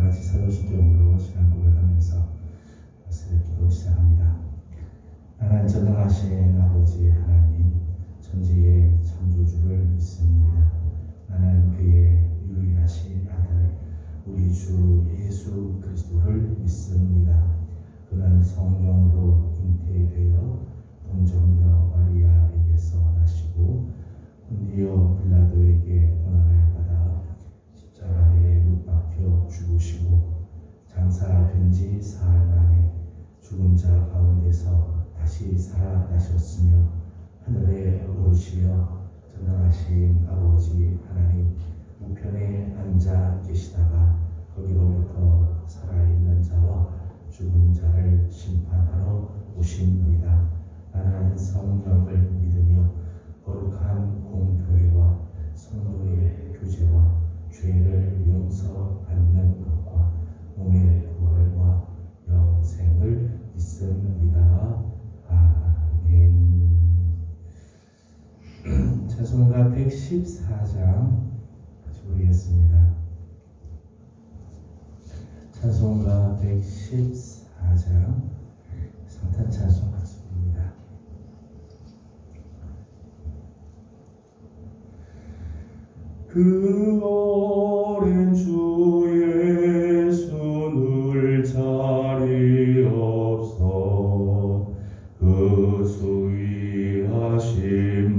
같이 서로신경으로 시간 고백하면서 새벽 기도 시작합니다. 나는 전능하신 아버지 하나님 천지의 창조주를 믿습니다. 나는 그의 유일하신 아들 우리 주 예수 그리스도를 믿습니다. 그는 성령으로 잉태되어 동정녀 마리아에게서 나시고 본디오 빌라도에게 고난을 받아 십자가에 못 박혀 죽으시고 장사된 지 사흘 만에 죽은 자 가운데서 다시 살아나셨으며 하늘에 오르시어 전능하신 아버지 하나님 우편에 앉아 계시다가 거기로부터 살아있는 자와 죽은 자를 심판하러 오십니다. 나는 성령을 믿으며 거룩한 공교회와 성도의 교제와 죄를 용서받는 것과 몸의 부활과 영생을 믿습니다. 아멘. 찬송가 114장 같이 부르겠습니다. 찬송가 114장 성탄 찬송 같이 부릅니다. 그 어린 주 예수 늘 자리 없어 그 수위하신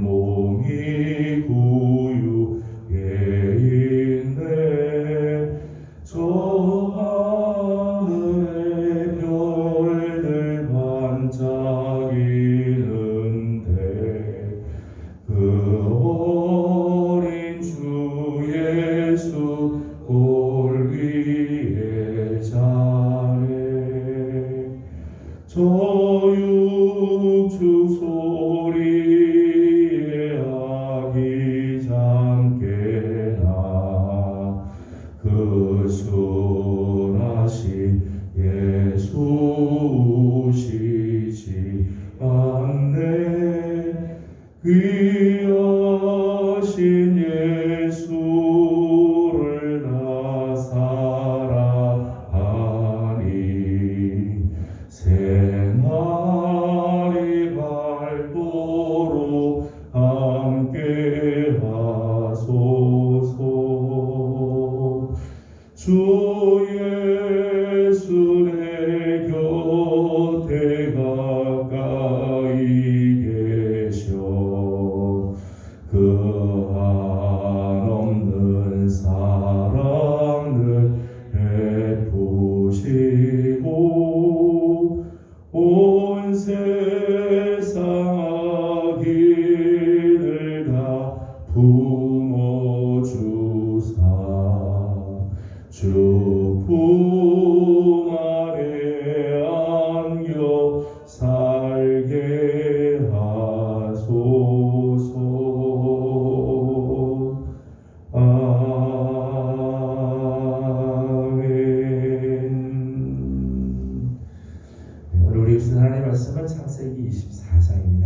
몸이 구유에 있네. 저 하늘의 별들 반짝이는데 그 어린 주 예수 골 위에 자네. 저 육축 소리에 아기잠깨나 그 순하신 예수 오시지 않네. 귀하신 예수를 나 사랑하니 새날이 밝도록 함께 하소서. 주 예수 내 곁에 가까이 계셔 그 한없는 사랑을 베푸시고 온 세상 악인을 다 품어주사 주 품 안에 안겨 살게 하소서. 아멘. 오늘 우리 하나님의 말씀은 창세기 24장입니다.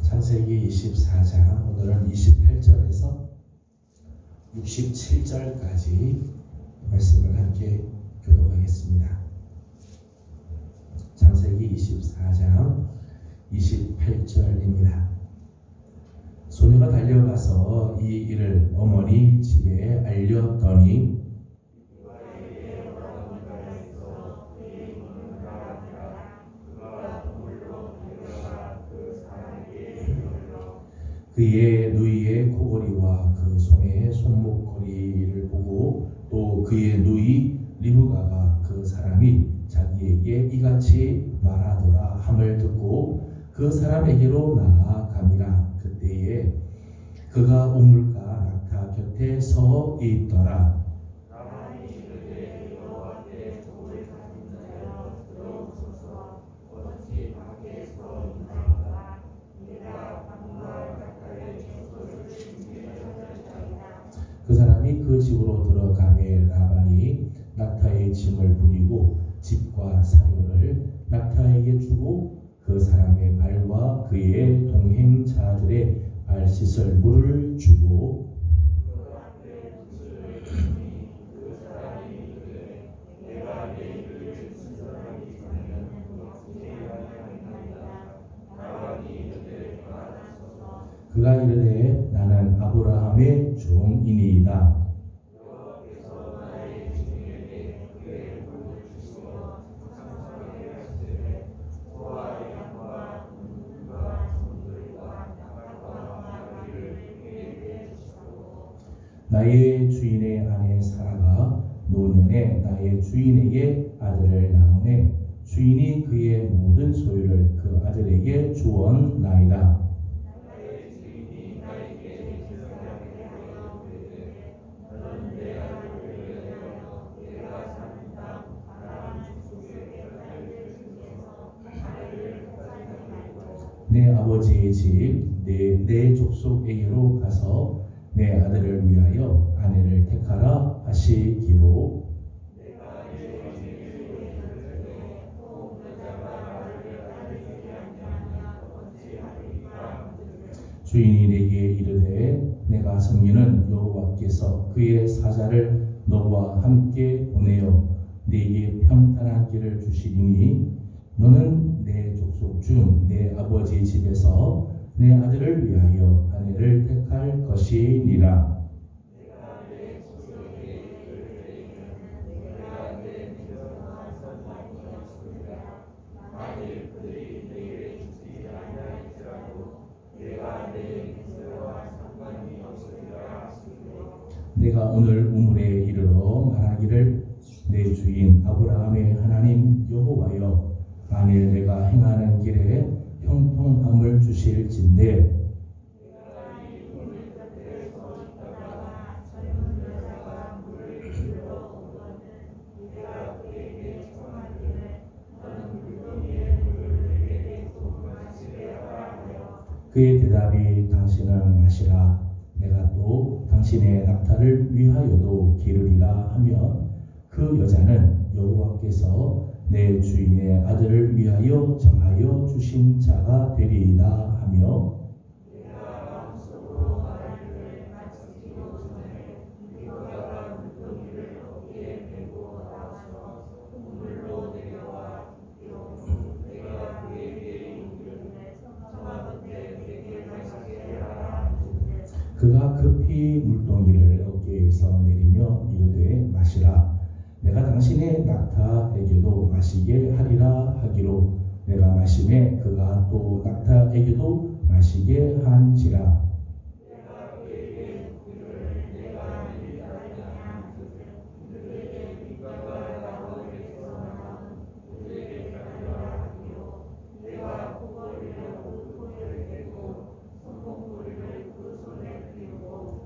창세기 24장 오늘은 28절에서 67절까지 말씀을 함께 교독하겠습니다. 창세기 24장 28절입니다. 소녀가 달려가서 이 일을 어머니 집에 알렸더니 그의 누이의 코골이와 그 손의 손목걸이를 보고 또 그의 누이 리브가가 그 사람이 자기에게 이같이 말하더라 함을 듣고 그 사람에게로 나아가니라. 그때에 그가 우물가 낙타 곁에 서 있더라. 그 사람이 그 집으로 들어가매 라반이 낙타의 짐을 부리고 집과 사료를 낙타에게 주고 그 사람의 발과 그의 동행자들의 발 씻을 물을 주고 그가 이르되 나는 아브라함의 종이니이다. 나의 주인의 아내 사라가 노년에 나의 주인에게 아들을 낳음에 주인이 그의 모든 소유를 그 아들에게 주었나이다. 내 아버지의 집, 내 족속에게로 가서 내 아들을 위하여 아내를 택하라 하시기로. 주인이 내게 이르되 내가 섬기는 여호와께서 그의 사자를 너와 함께 보내어 네게 평탄한 길을 주시리니 너는 내 족속 중 내 아버지 집에서 내 아들을 위하여 아내를 택할 것이니라. 내가 오늘 우물에 이르러 말하기를 내 주인 아브라함의 하나님 여호와여, 만일 내가 행하는 길에 형통함을 주실진대 그의 대답이 당신은 마시라, 내가 또 당신의 낙타를 위하여도 기르리라 하며 그 여자는 여호와께서 내 주인의 아들을 위하여 정하여 주신 자가 되리이다 하며 그가 급히 물동이를 어깨에서 내리며 이르되 마시라, 내가 당신의 낙타에게도 마시게 하리라 하기로 내가 마시매 그가 또 낙타에게도 마시게 한지라.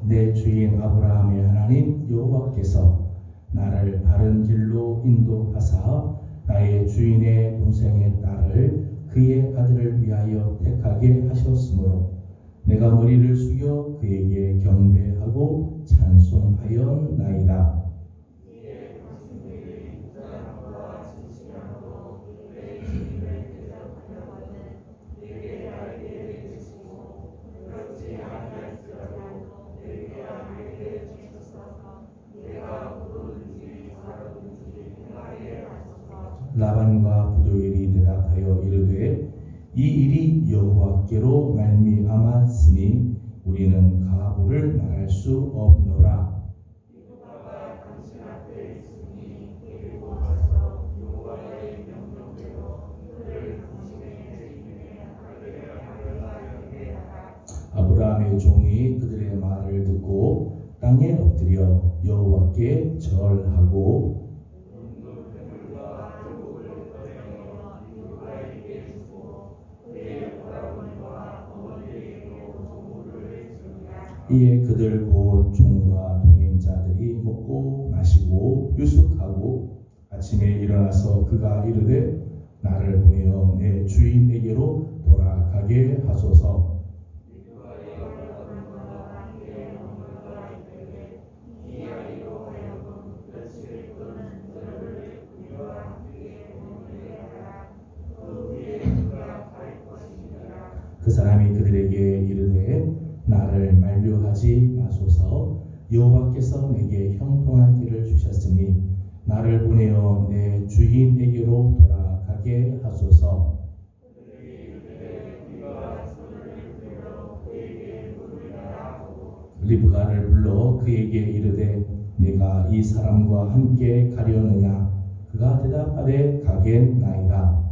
내 주인 아브라함의 하나님 여호와께서 나를 바른 길로 인도하사 나의 주인의 동생의 딸을 그의 아들을 위하여 택하게 하셨으므로 내가 머리를 숙여 그에게 경배하고 찬송하였나이다. 라반과 부두엘이 대답하여 이르되 이 일이 여호와께로 말미암았으니 우리는 가보를 말할 수 없노라. 아브라함의 종이 그들의 말을 듣고 땅에 엎드려 여호와께 절하고 이에 그들 곧 종과 동행자들이 먹고 마시고 유숙하고 아침에 일어나서 그가 이르되 나를 보내어 내 주인에게로 돌아가게 하소서. 그 사람이 그들에게 이르되 나를 만류하지 마소서. 여호와께서 내게 형통한 길을 주셨으니 나를 보내어 내 주인에게로 돌아가게 하소서. 리브가를 불러 그에게 이르되 내가 이 사람과 함께 가려느냐. 그가 대답하되 가겠나이다.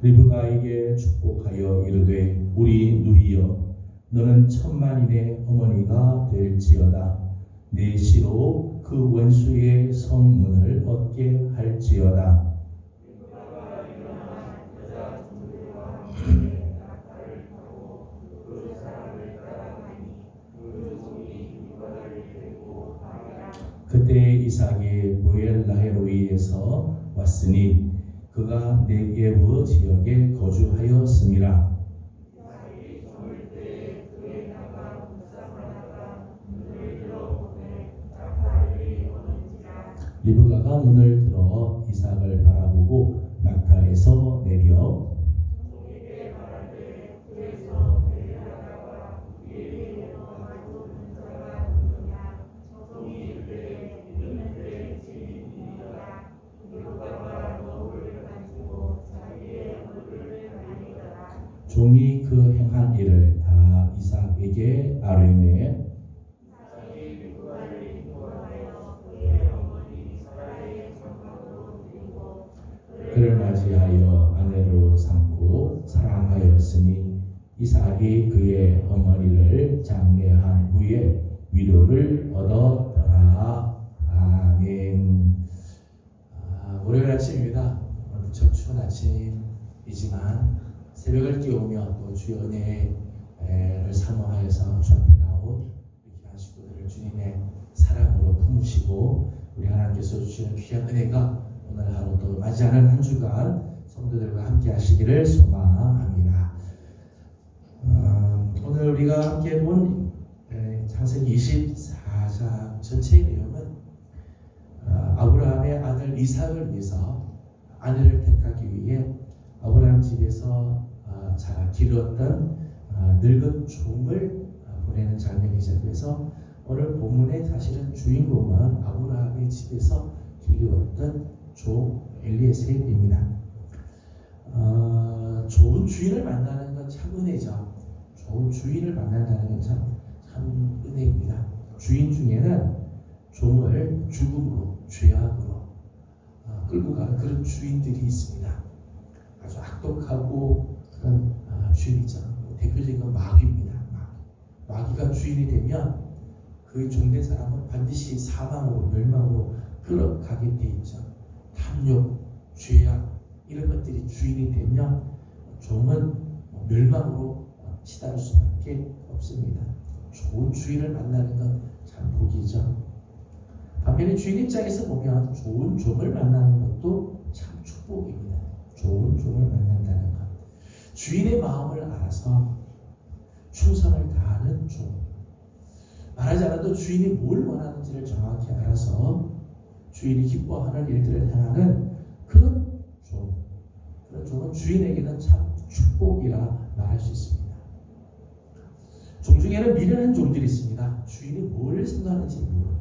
리브가에게 축복하여 이르되 우리 누이여 너는 천만인의 어머니가 될지어다. 내 씨로 그 원수의 성문을 얻게 할지어다. 그때 이삭이 보엘라헤로이에서 왔으니 그가 네게브 지역에 거주하였음이라. 리브가가 눈을 들어 이삭을 바라보고 낙타에서 내려 종이 그 행한 일을 다 이삭에게 아뢰매 그를 맞이하여 아내로 삼고 사랑하였으니 이삭이 그의 어머니를 장례한 후에 위로를 얻었더라. 아멘. 월요일 아침입니다. 오늘 무척 추운 아침이지만 새벽을 깨우며 또 주의 은혜를 사모하여서 주 앞에 나온 귀한 식구들을 주님의 사랑으로 품으시고 우리 하나님께서 주시는 귀한 은혜가 오늘 하루 또 맞이하는 한 주간 성도들과 함께 하시기를 소망합니다. 오늘 우리가 함께 본 창세기 24장 전체의 내용은 아브라함의 아들 이삭을 위해서 아내를 택하기 위해 아브라함 집에서 자라 기르었던 늙은 종을 보내는 장면이죠. 그래서 오늘 본문의 사실은 주인공은 아브라함의 집에서 기르었던 종 엘리에셀입니다. 좋은 주인을 만나는 건 참 은혜죠. 좋은 주인을 만난다는 건 참 은혜입니다. 주인 중에는 종을 죽음으로 죄악으로 끌고 가는 그런 주인들이 있습니다. 아주 악독하고 그런 주인이죠. 대표적인 건 마귀입니다. 마귀가 주인이 되면 그 종된 사람은 반드시 사망으로 멸망으로 끌어가게 돼 있죠. 탐욕, 죄악 이런 것들이 주인이 되면 종은 멸망으로 치달을 수밖에 없습니다. 좋은 주인을 만나는 건 참 복이죠. 반면에 주인 입장에서 보면 좋은 종을 만나는 것도 참 축복입니다. 좋은 종을 만난다는 것. 주인의 마음을 알아서 충성을 다하는 종. 말하지 않아도 주인이 뭘 원하는지를 정확히 알아서 주인이 기뻐하는 일들을 행하는 그런 종. 그런 종은 주인에게는 참 축복이라 말할 수 있습니다. 종 중에는 미련한 종들이 있습니다. 주인이 뭘 생각하는지 모르고.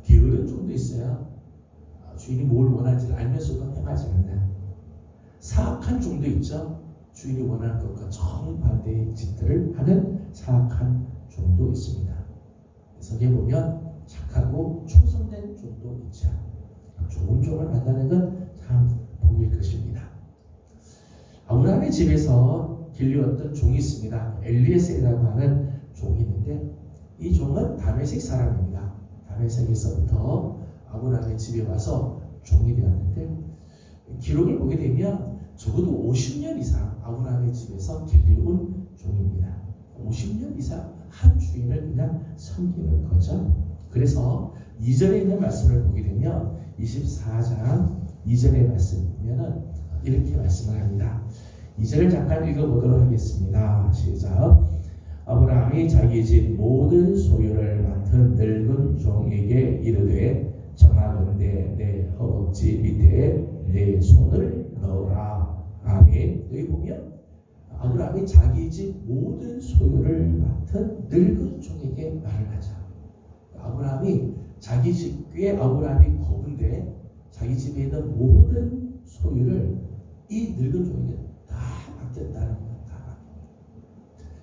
게으른 종도 있어요. 주인이 뭘 원하는지를 알면서도 행하지 않는. 사악한 종도 있죠. 주인이 원하는 것과 정반대의 짓들을 하는 사악한 종도 있습니다. 성경에 보면 착하고 충성된 종도 있죠. 좋은 종을 만나는 건 참 복일 것입니다. 아브라함의 집에서 길르었던 종이 있습니다. 엘리에셀이라고 하는 종이 있는데 이 종은 다메섹 사람입니다. 다메섹에서부터 아브라함의 집에 와서 종이 되었는데 기록을 보게 되면 적어도 50년 이상 아브라함의 집에서 길러온 종입니다. 50년 이상 한 주인을 그냥 섬기는 거죠. 그래서 2절에 있는 말씀을 보게 되면 24장 2절의 말씀 보면은 이렇게 말씀을 합니다. 2절을 잠깐 읽어보도록 하겠습니다. 시작. 아브라함이 자기 집 모든 소유를 맡은 늙은 종에게 이르되 정하건대 내 허벅지 밑에 내 손을 넣어라. 아멘. 여기 보면 아브라함이 자기 집 모든 소유를 맡은 늙은 종에게 말을 하죠. 아브라함이 자기 집 꽤 아브라함이 거부인데 자기 집에 있는 모든 소유를 이 늙은 종에게 다 맡겼다는 거예요. 다 맡겼다.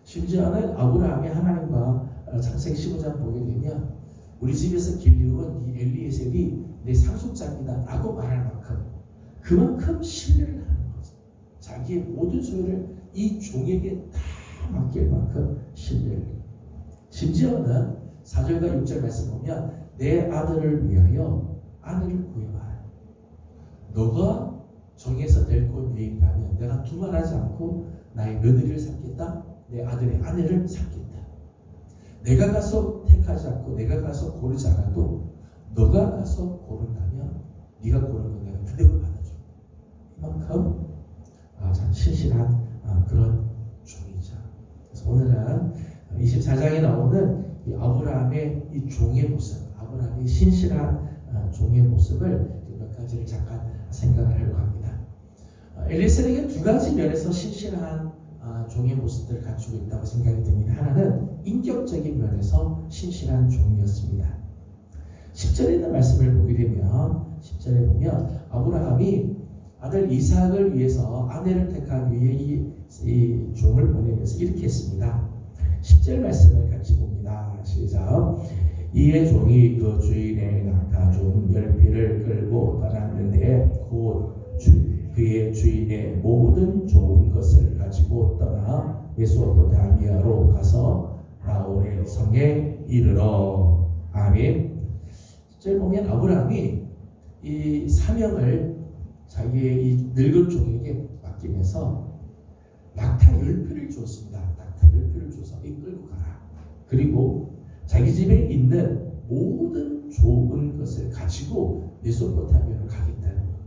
심지어는 아브라함이 하나님과 창세기 15장 보게 되면 우리 집에서 길리우는 이 엘리에셀이 내 상속자입니다 라고 말할 만큼 그만큼 신뢰를 하는 거죠. 자기의 모든 소유를 이 종에게 다 맡길 만큼 신뢰를 해요. 심지어는 4절과 6절 말씀 보면 내 아들을 위하여 아내를 구해봐라. 너가 정에서 데리고 여인이라면 내가 두말하지 않고 나의 며느리를 삼겠다. 내 아들의 아내를 삼겠다. 내가 가서 택하지 않고 내가 가서 고르지 않아도 너가 가서 고른다면 네가 고른 거 내가 그대로 받아줘. 이만큼 참 신실한 그런 종이죠. 그래서 오늘은 24장에 나오는 이 아브라함의 이 종의 모습, 아브라함의 신실한 종의 모습을 몇 가지를 잠깐 생각을 하려고 합니다. 엘리에셀에게 두 가지 면에서 신실한 종의 모습들을 갖추고 있다고 생각이 듭니다. 하나는 인격적인 면에서 신실한 종이었습니다. 10절에 있는 말씀을 보게 되면 10절에 보면 아브라함이 아들 이삭을 위해서 아내를 택하기 위해 이 종을 보내면서 이렇게 했습니다. 10절 말씀을 같이 봅니다. 시작. 이에 종이 그 주인의 낙타종 10匹를 끌고 떠났는데 곧 그의 주인의 모든 좋은 것을 가지고 떠나 메소포타미아로 가서 나홀의 성에 이르러. 아멘. 10절 보면 아브라함이 이 사명을 자기의 이 늙은 종에게 맡기면서 낙타 10匹를 줬습니다. 낙타 10匹를 줘서 이끌고 가라. 그리고 자기 집에 있는 모든 좋은 것을 가지고 메소포타미아로 가겠다는 거예요.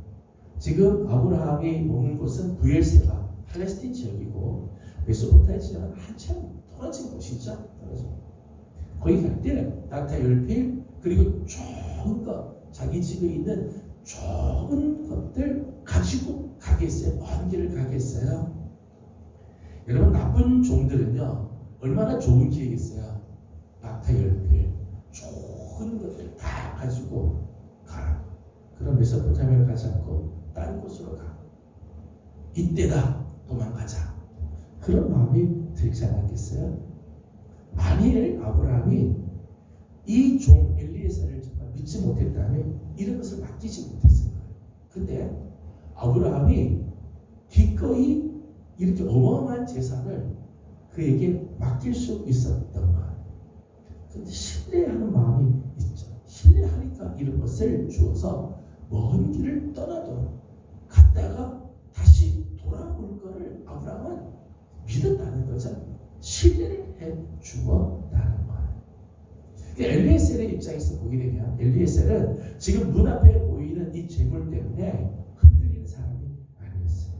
지금 아브라함이 머문 곳은 브엘세바 팔레스틴 지역이고 메소포타미아 지역은 한참 떨어진 곳이죠. 거기 갈 때 낙타 10匹 그리고 좋은 것, 자기 집에 있는 좋은 것들 가지고 가겠어요. 먼 길을 가겠어요. 여러분 나쁜 종들은요 얼마나 좋은 기회겠어요. 낙타 10匹 좋은 것들 다 가지고 가라. 그럼 메소포타미아를 가지 않고 다른 곳으로 가. 이때다 도망가자. 그런 마음이 들지 않았겠어요? 만일 아브라함이 이 종 엘리에셀을 정말 믿지 못했다면 이런 것을 맡기지 못했을 거예요. 근데 아브라함이 기꺼이 이렇게 어마어마한 재산을 그에게 맡길 수 있었던 거예요. 근데 신뢰하는 마음이 있죠. 신뢰하니까 이런 것을 주어서 먼 길을 떠나도 갔다가 다시 돌아올 거를 아브라함은 믿었다는 거죠. 신뢰를 해 주었다는 거예요. 엘리에셀의 입장에서 보게 되면 엘리에셀은 지금 눈앞에 보이는 이 재물 때문에 흔들리는 사람이 아니었어요.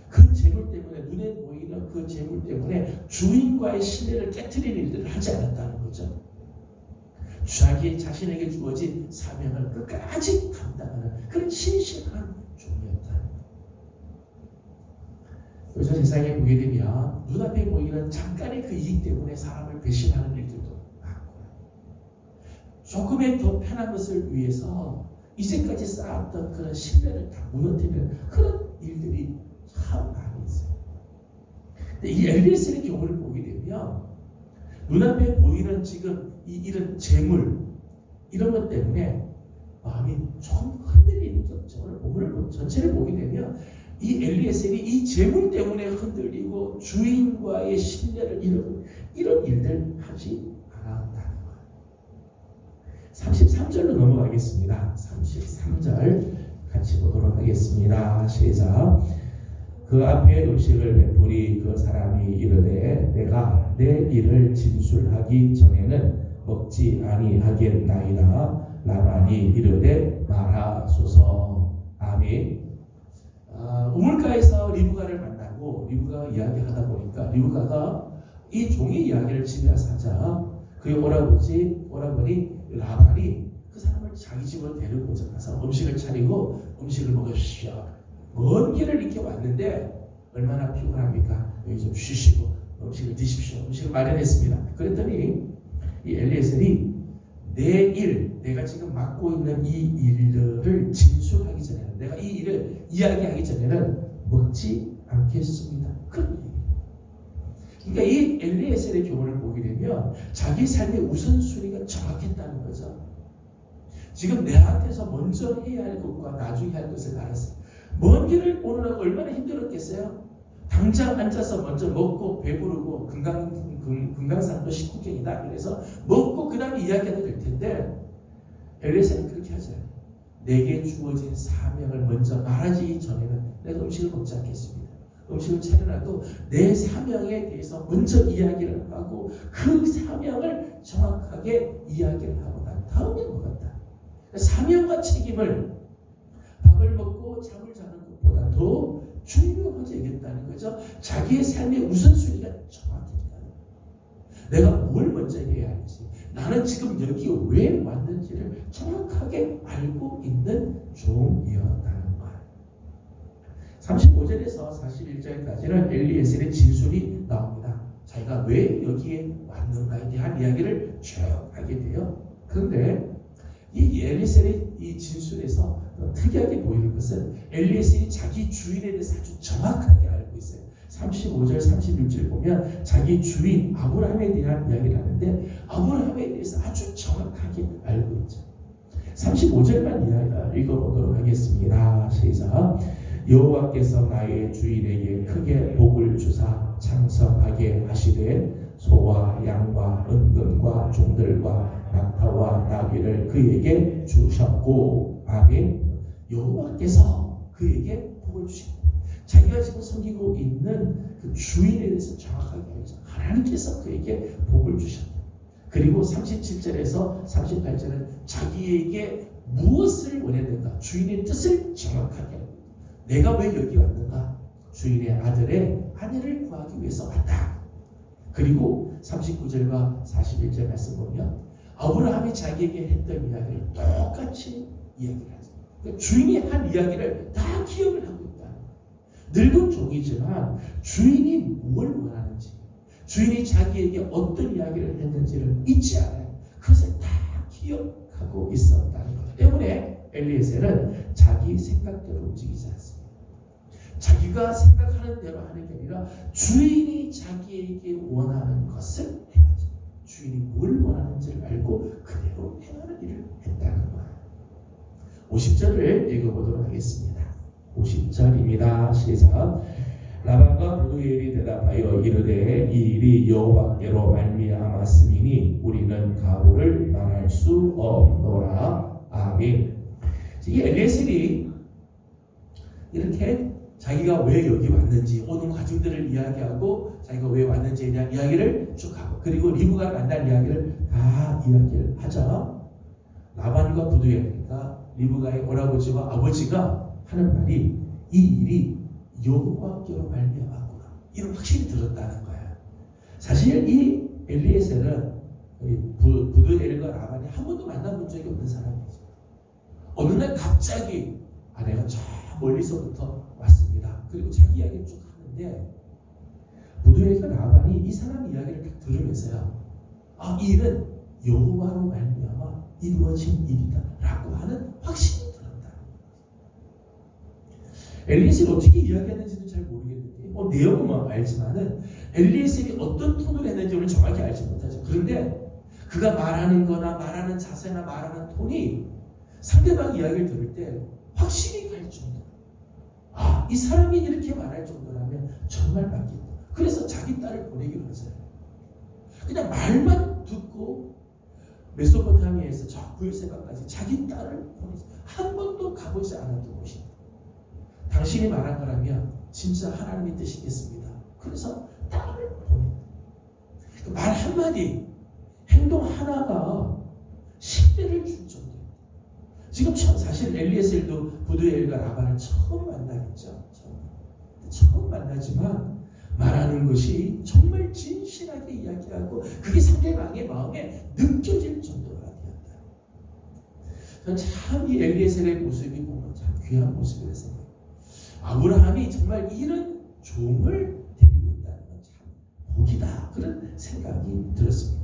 그 재물 때문에 눈에 보이는 그 재물 때문에 주인과의 신뢰를 깨트리는 일들을 하지 않았다는 거죠. 자기 자신에게 주어진 사명을 끝까지 감당하는 그런 신실한 종이었다. 요즘 세상에 보게 되면 눈앞에 보이는 잠깐의 그 이익 때문에 사람을 배신하는 일들도 많고요. 조금의 더 편한 것을 위해서 이제까지 쌓았던 그런 신뢰를 다 무너뜨리는 그런 일들이 참 많이 있어요. 근데 이 엘리에셀의 경우를 보게 되면 눈앞에 보이는 지금 이런 재물 이런 것 때문에 마음이 좀 흔들리는 점을 오늘 전체를 보게 되면 이 엘리에셀이 이 재물 때문에 흔들리고 주인과의 신뢰를 잃은 이런 일들 하지 않았다는 거예요. 33절로 넘어가겠습니다. 33절 같이 보도록 하겠습니다. 시작. 그 앞에 음식을 베푸니 그 사람이 이르되 내가 내 일을 진술하기 전에는 먹지 아니하겠나이다. 라반이 이르되 말하소서. 아멘. 우물가에서 리브가를 만나고 리브가가 이야기하다 보니까 리브가가 이 종의 이야기를 집에 와서 하자 그의 오라버니 라반이 그 사람을 자기 집으로 데리고 가서 음식을 차리고 음식을 먹으십시오. 먼 길을 이렇게 왔는데 얼마나 피곤합니까? 여기 좀 쉬시고 음식을 드십시오. 음식을 마련했습니다. 그랬더니 이 엘리에셀이 내 일, 내가 지금 맡고 있는 이 일들을 진술하기 전에는, 내가 이 일을 이야기하기 전에는 먹지 않겠습니다. 그런 얘기예요. 그러니까 이 엘리에셀의 교훈을 보게 되면 자기 삶의 우선순위가 정확했다는 거죠. 지금 내한테서 먼저 해야 할 것과 나중에 할 것을 알았어요. 먼 길을 오느라고 얼마나 힘들었겠어요? 당장 앉아서 먼저 먹고 배부르고 금강산도 19경이다. 그래서 먹고 그 다음에 이야기해도 될 텐데 엘리에셀은 그렇게 하지 않아요. 내게 주어진 사명을 먼저 말하기 전에는 내가 음식을 먹지 않겠습니다. 음식을 차려놔도 내 사명에 대해서 먼저 이야기를 하고 그 사명을 정확하게 이야기를 하고 난 다음에 먹었다. 사명과 책임을 밥을 먹고 잠을 자는 것보다 더 중요하게 여겼다는 거죠. 자기의 삶의 우선순위가 정확했다. 내가 뭘 먼저 해야 할지, 나는 지금 여기 왜 왔는지를 정확하게 알고 있는 종이었다는 거예요. 35절에서 41절까지는 엘리에셀의 진술이 나옵니다. 자기가 왜 여기에 왔는가에 대한 이야기를 쭉 하게 돼요. 그런데 이 엘리에셀의 이 진술에서 특이하게 보이는 것은 엘리에셀이 자기 주인에 대해서 아주 정확하게 알고 있어요. 35절, 31절 보면 자기 주인 아브라함에 대한 이야기를 하는데 아브라함에 대해서 아주 정확하게 알고 있죠. 35절만 읽어보도록 하겠습니다. 시작. 여호와께서 나의 주인에게 크게 복을 주사 창성하게 하시되 소와 양과 은금과 종들과 낙타와 나귀를 그에게 주셨고, 아멘. 여호와께서 그에게 복을 주셨고, 자기가 지금 섬기고 있는 그 주인에 대해서 정확하게 알죠. 하나님께서 그에게 복을 주셨다. 그리고 37절에서 38절은 자기에게 무엇을 원했는가, 주인의 뜻을 정확하게 알고, 내가 왜 여기 왔는가, 주인의 아들의 아내를 구하기 위해서 왔다. 그리고 39절과 41절 말씀 보면 아브라함이 자기에게 했던 이야기를 똑같이 이야기를 하죠. 그러니까 주인이 한 이야기를 다 기억을 하고 있다. 늙은 종이지만 주인이 뭘 원하는지, 주인이 자기에게 어떤 이야기를 했는지를 잊지 않아요. 그것을 다 기억하고 있었다는 것 때문에 엘리에셀은 자기 생각대로 움직이지 않습니다. 자기가 생각하는 대로 하는 게 아니라 주인이 자기에게 원하는 것을 해야죠. 주인이 뭘 원하는지를 알고 그대로 행하는 일을 했다는 거예요. 50절을 읽어보도록 하겠습니다. 50절입니다. 시작. 라반과 부두엘이 대답하여 이르되 이 일이 여호와께로 말미암았음이니 우리는 가부를 만할 수 없노라. 아멘. 이 엘리에셀이 이렇게 자기가 왜 여기 왔는지, 오는 과정들을 이야기하고 자기가 왜 왔는지에 대한 이야기를 쭉 하고, 그리고 리브가 만난 이야기를 다 이야기를 하죠. 라반과 부두엘이니까 리브가의 오라버지와 아버지가 하는 말이 이 일이 여호와께로 말미암았구나, 이런 확신이 들었다는 거야. 사실 이 엘리에셀은 부두엘과 라반이 한 번도 만나본 적이 없는 사람이죠. 어느 날 갑자기 아내가 저 멀리서부터 왔습니다. 그리고 자기 이야기를 쭉 하는데 부두엘과 라반이 이 사람 이야기를 딱 들으면서요, 이 일은 여호와로 말미암아 이루어진 일이다 라고 하는 확신이 들었다. 엘리에셀이 어떻게 이야기했는지는 잘 모르겠는데 내용은 알지만은 엘리에셀이 어떤 톤을 했는지를 정확히 알지 못하죠. 그런데 그가 말하는 거나 말하는 자세나 말하는 톤이 상대방 이야기를 들을 때 확신이 갈 정도, 이 사람이 이렇게 말할 정도라면 정말 맞겠다. 그래서 자기 딸을 보내기로 하잖아요. 그냥 말만 듣고 메소포타미아에서 저 구엘세바까지 자기 딸을 보내서 한 번도 가보지 않았던 곳입니다. 당신이 말한 거라면 진짜 하나님의 뜻이겠습니다. 그래서 딸을 보낸다. 말 한마디, 행동 하나가 신뢰를 줄 정도입니다. 지금 사실 엘리에셀도 부두엘과 라반을 처음 만나겠죠. 처음 만나지만 말하는 것이 정말 진실하게 이야기하고 그게 상대방의 마음에 느껴질 정도가 되었다. 저는 참 이 엘리에셀의 모습이 보면 참 귀한 모습이라 생각해요. 아브라함이 정말 이런 종을 데리고 있다는 건 참 복이다, 그런 생각이 들었습니다.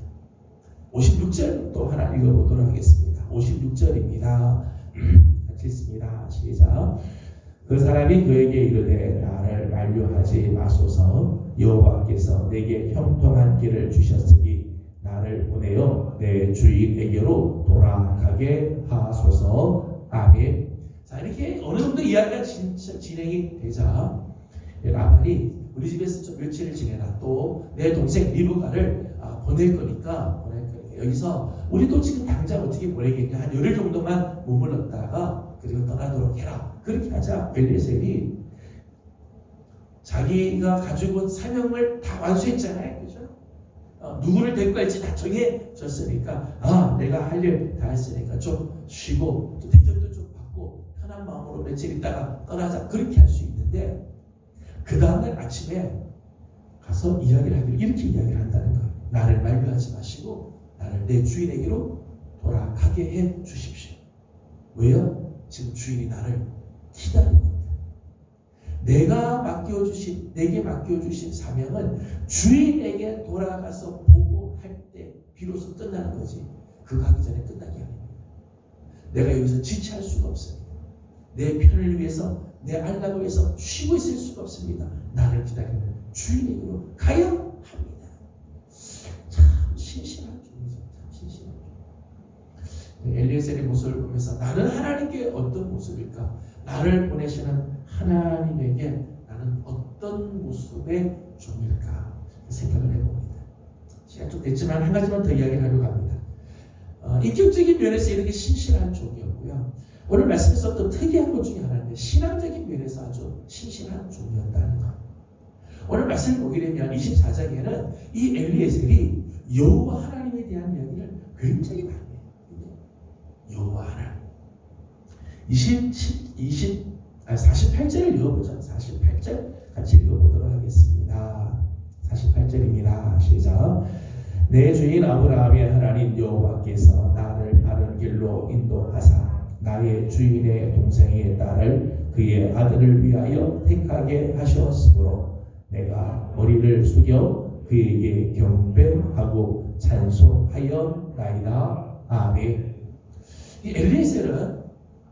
56절 또 하나 읽어보도록 하겠습니다. 56절입니다. 같이 읽습니다. 시작. 그 사람이 그에게 이르되 나를 만류하지 마소서. 여호와께서 내게 형통한 길을 주셨으니 나를 보내어 내 주인에게로 돌아가게 하소서. 아멘. 자, 이렇게 어느 정도 이야기가 진행이 되자 라반이 우리 집에서 좀 며칠을 지내라, 또 내 동생 리브가를 보낼 거니까 여기서 우리도 지금 당장 어떻게 보내겠냐, 한 열흘 정도만 머물렀다가 그리고 떠나도록 해라. 그렇게 하자 엘리에셀이 자기가 가지고 온 사명을 다 완수했잖아요, 그죠? 누구를 데리고 갈지 다 정해졌으니까 내가 할 일 다 했으니까 좀 쉬고 또 대접도 좀 받고 편한 마음으로 며칠 있다가 떠나자, 그렇게 할 수 있는데 그 다음날 아침에 가서 이야기를 하기를 이렇게 이야기를 한다는 거예요. 나를 만류하지 마시고 나를 내 주인에게로 돌아가게 해 주십시오. 왜요? 지금 주인이 나를 기다리고 있다. 내게 맡겨주신 사명은 주인에게 돌아가서 보고 할 때 비로소 끝나는 거지, 그 가기 전에 끝나기 아닙니다. 내가 여기서 지체할 수가 없습니다. 내 편을 위해서, 내 안락을 위해서 쉬고 있을 수가 없습니다. 나를 기다리는 주인에게로 가야 합니다. 참 신실한 종이죠. 참 신실한 종. 엘리에셀의 모습을 보면서 나는 하나님께 어떤 모습일까? 나를 보내시는 하나님에게 나는 어떤 모습의 종일까? 생각을 해봅니다. 시간 좀 됐지만 한 가지만 더 이야기를 하려고 합니다. 인격적인 면에서 이렇게 신실한 종이었고요. 오늘 말씀에서 또 특이한 것 중에 하나인데 신앙적인 면에서 아주 신실한 종이었다는 것. 오늘 말씀을 보게 되면 24장에는 이 엘리에셀이 여호와 하나님에 대한 이야기를 굉장히 많이 해요. 여호와 하나님. 48절을 읽어보죠. 48절 같이 읽어보도록 하겠습니다. 48절입니다. 시작. 내 주인 아브라함의 하나님 여호와께서 나를 바른 길로 인도하사 나의 주인의 동생의 딸을 그의 아들을 위하여 택하게 하셨으므로 내가 머리를 숙여 그에게 경배하고 찬송하였나이다. 아멘. 이 엘리에셀은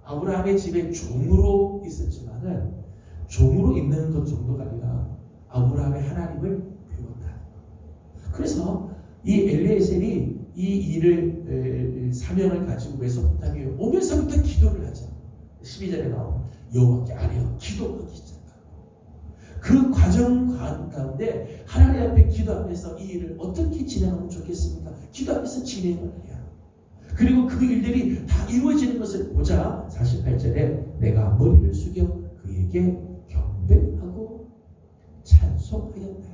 아브라함의 집에 종으로 있었지만은 종으로 있는 것 정도가 아니라 아브라함의 하나님을 배웠다. 그래서 이 엘리에셀이 이 일을 사명을 가지고 메소포타미아에 오면서부터 기도를 하죠. 12절에 나오면 여호와께 아뢰어 기도하기 시작하고 그 과정 가운데 하나님 앞에 기도하면서 이 일을 어떻게 진행하면 좋겠습니까? 기도하면서 진행을 해야. 그리고 그 일들이 다 이루어지는 것을 보자 48절에 내가 머리를 숙여 그에게 경배하고 찬송하였다.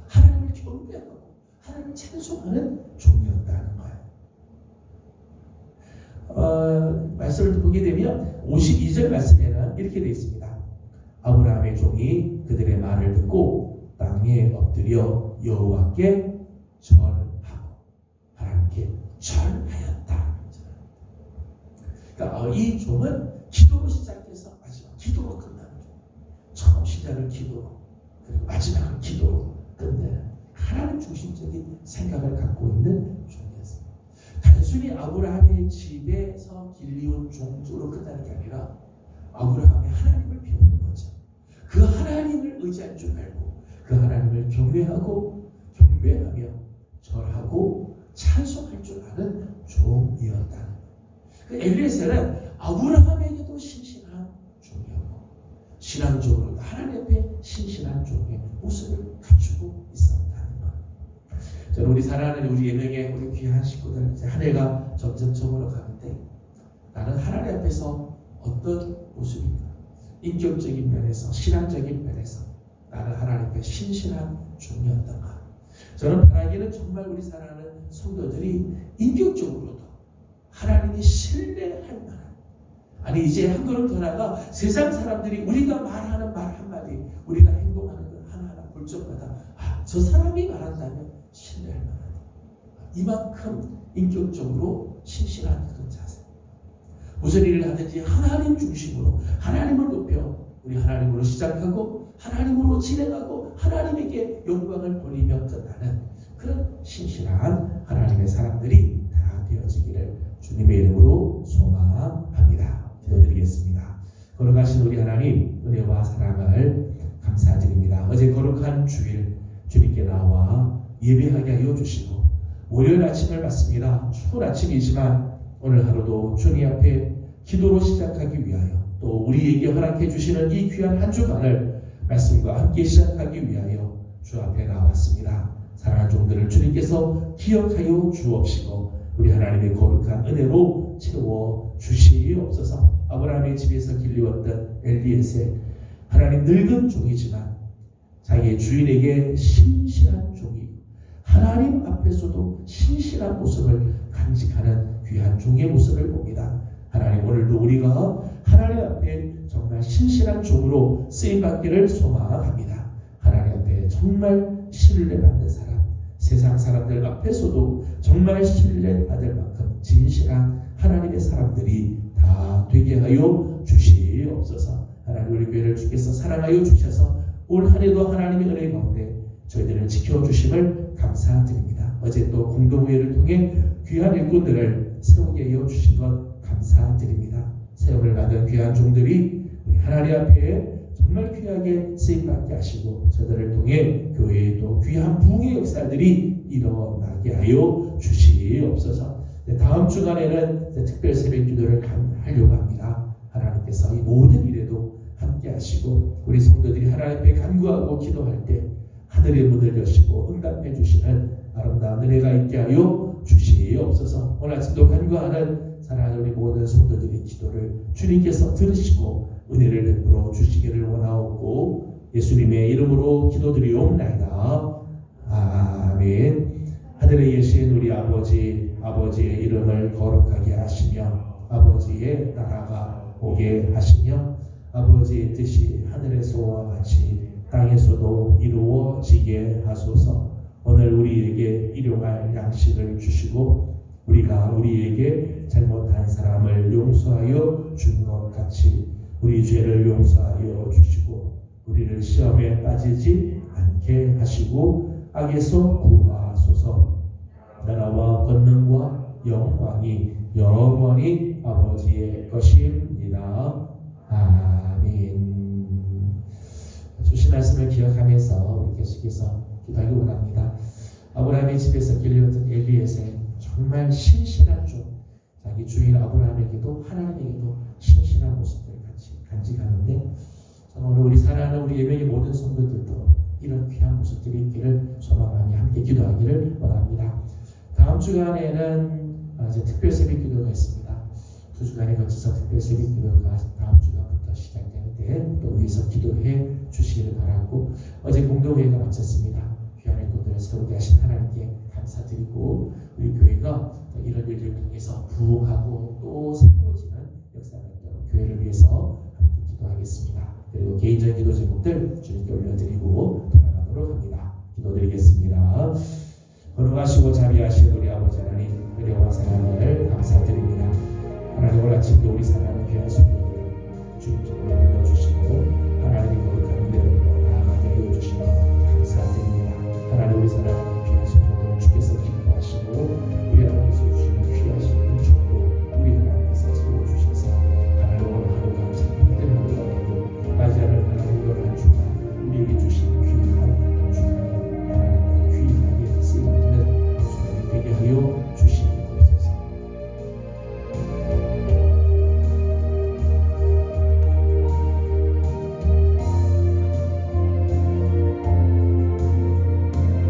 하나님을 경배하고 하나님을 찬송하는 종이었다는 거예요. 말씀을 보게 되면 52절 말씀에는 이렇게 되어 있습니다. 아브라함의 종이 그들의 말을 듣고 땅에 엎드려 여호와께 절하고 하나님께 절하였다. 그러니까 이 종은 기도로 시작해서 마지막 기도로 끝나는 종. 처음 시작을 기도로 그리고 마지막을 기도로 끝내는 하나님 중심적인 생각을 갖고 있는 종이었습니다. 단순히 아브라함의 집에서 길리온 종으로 끝나는 게 아니라 아브라함의 하나님을 배우는 거죠. 그 하나님을 의지할 줄 알고 그 하나님을 경외하고 경배하며 절하고 찬송할 줄 아는 종이었다는 거예요. 그 엘리에셀은 아브라함에게도 신실한 종이었고 신앙적으로 하나님 앞에 신실한 종의 모습을 갖추고 있었다는 거예요. 저는 우리 사랑하는 우리 예명의 우리 귀한 식구들 한 해가 점점 저물어 가는데 나는 하나님 앞에서 어떤 모습인가? 인격적인 면에서 신앙적인 면에서 나는 하나님 앞에 신실한 종이었던가? 저는 바라기는 정말 우리 사랑하는 성도들이 인격적으로도 하나님이 신뢰할 만한, 아니 이제 한 걸음 더 나아가 세상 사람들이 우리가 말하는 말 한마디, 우리가 행동하는 것 하나하나 볼 적마다 저 사람이 말한다면 신뢰할 만하다. 이만큼 인격적으로 신실한 그런 자세. 무슨 일을 하든지 하나님 중심으로 하나님을 높여 우리 하나님으로 시작하고 하나님으로 진행하고 하나님에게 영광을 돌리며 끝나는 그런 신실한 하나님의 사람들이 다 되어지기를 주님의 이름으로 소망합니다. 기도드리겠습니다. 거룩하신 우리 하나님, 은혜와 사랑을 감사드립니다. 어제 거룩한 주일 주님께 나와 예배하게 하여 주시고 월요일 아침을 맞습니다. 추운 아침이지만 오늘 하루도 주님 앞에 기도로 시작하기 위하여 또 우리에게 허락해 주시는 이 귀한 한 주간을 말씀과 함께 시작하기 위하여 주 앞에 나왔습니다. 사랑하는 종들을 주님께서 기억하여 주옵시고 우리 하나님의 거룩한 은혜로 채워 주시옵소서. 아브라함의 집에서 길리웠던 엘리에셀, 하나님 늙은 종이지만 자기의 주인에게 신실한 종이, 하나님 앞에서도 신실한 모습을 간직하는 귀한 종의 모습을 봅니다. 하나님, 오늘도 우리가 하나님 앞에 정말 신실한 종으로 쓰임받기를 소망합니다. 하나님 앞에 정말 신뢰받는 사람, 세상 사람들 앞에서도 정말 신뢰받을 만큼 진실한 하나님의 사람들이 다 되게 하여 주시옵소서. 하나님, 우리 교회를 주께서 사랑하여 주셔서 올 한 해도 하나님의 은혜 가운데 저희들을 지켜주심을 감사드립니다. 어제 또 공동회를 통해 귀한 일꾼들을 세우게 하여 주신 것 감사드립니다. 세움을 받은 귀한 종들이 우리 하나님 앞에 정말 귀하게 쓰임받게 하시고 저들을 통해 교회에 또 귀한 부흥의 역사들이 일어나게 하여 주시옵소서. 다음 주간에는 특별 새벽 기도를 하려고 합니다. 하나님께서 이 모든 일에도 함께 하시고 우리 성도들이 하나님 앞에 간구하고 기도할 때 하늘의 문을 여시고 응답해 주시는 아름다운 은혜가 있게 하여 주시옵소서. 오늘 아침도 간구하는 사랑하는 우리 모든 성도들의 기도를 주님께서 들으시고 은혜를 베풀어 주시기를 원하옵고 예수님의 이름으로 기도드리옵나이다. 아멘. 하늘에 계신 우리 아버지, 아버지의 이름을 거룩하게 하시며 아버지의 나라가 오게 하시며 아버지의 뜻이 하늘에서와 같이 땅에서도 이루어지게 하소서. 오늘 우리에게 일용할 양식을 주시고 우리가 우리에게 잘못한 사람을 용서하여 준 것 같이 우리 죄를 용서하여 주시고 우리를 시험에 빠지지 않게 하시고 악에서 구하소서. 나라와 권능과 영광이 영원히 아버지의 것입니다. 아멘. 주신 말씀을 기억하면서 우리 계속해서 기도하기 원합니다. 아브라함의 집에서 길리웠던 엘리에셀, 정말 신실한 종, 자기 주인 아브라함에게도 하나님에게도 신실한 모습들을 같이 간직하는데 오늘 우리 사랑하는 우리 예배의 모든 성도들도 이런 귀한 모습들이 있기를 소망하며 함께 기도하기를 원합니다. 다음 주간에는 이제 특별 새벽 기도가 있습니다. 두 주간에 거쳐서 특별 새벽 기도가 다음 주간부터 시작되는데 또 위에서 기도해 주시기를 바라고 어제 공동회의가 마쳤습니다. 귀한 일꾼들을 세우게 하신 하나님께 감사드리고 우리 교회가 이런 일들을 통해서 부흥하고 또 새로워지는 역사가 있도록 교회를 위해서 함께 기도하겠습니다. 그리고 개인적인 기도 제목들 주님께 올려드리고 돌아가도록 합니다. 기도드리겠습니다. 거룩하시고 자비하신 우리 아버지 하나님, 은혜와 사랑을 감사드립니다. 하나님, 오늘 아침도 우리 사랑하는 귀한 성도들 주님께로 불러주시고